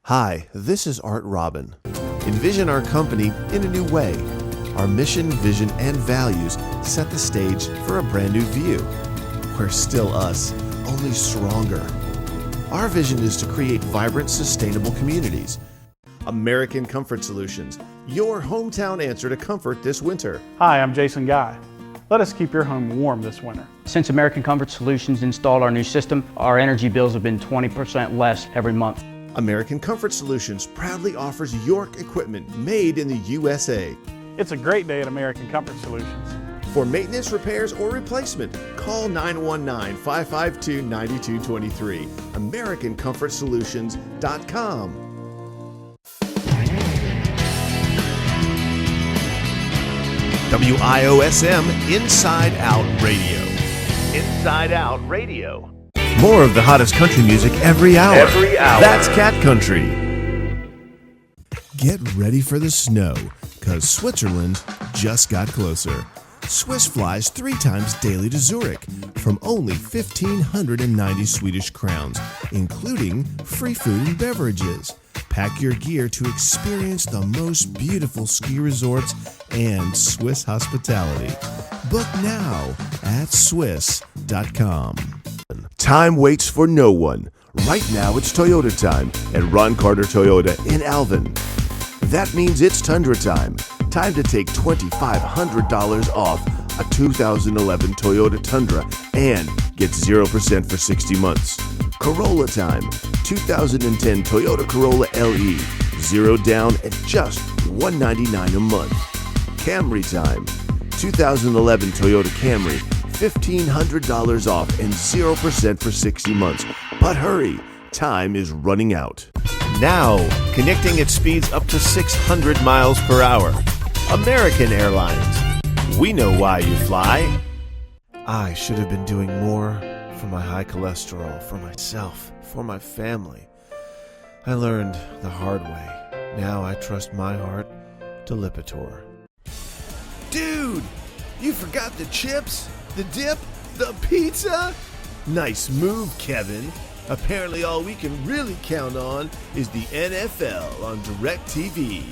Hi, this is Art Robin. Envision our company in a new way. Our mission, vision, and values set the stage for a brand new view. We're still us, only stronger. Our vision is to create vibrant, sustainable communities. American Comfort Solutions, your hometown answer to comfort this winter. Hi, I'm Jason Guy. Let us keep your home warm this winter. Since American Comfort Solutions installed our new system, our energy bills have been 20% less every month. American Comfort Solutions proudly offers York equipment made in the USA. It's a great day at American Comfort Solutions. For maintenance, repairs, or replacement, call 919-552-9223. AmericanComfortSolutions.com. WIOSM Inside Out Radio. Inside Out Radio. More of the hottest country music every hour. That's Cat Country. Get ready for the snow, because Switzerland just got closer. Swiss flies 3 times daily to Zurich from only 1,590 Swedish crowns, including free food and beverages. Pack your gear to experience the most beautiful ski resorts and Swiss hospitality. Book now at Swiss.com. Time waits for no one. Right now it's Toyota time at Ron Carter Toyota in Alvin. That means it's Tundra time. Time to take $2,500 off a 2011 Toyota Tundra and get 0% for 60 months. Corolla time. 2010 Toyota Corolla LE. 0 down at just $199 a month. Camry time. 2011 Toyota Camry. $1,500 off and 0% for 60 months. But hurry, time is running out. Now, connecting at speeds up to 600 miles per hour. American Airlines. We know why you fly. I should have been doing more for my high cholesterol, for myself, for my family. I learned the hard way. Now I trust my heart to Lipitor. Dude, you forgot the chips, the dip, the pizza? Nice move, Kevin. Apparently all we can really count on is the NFL on DirecTV.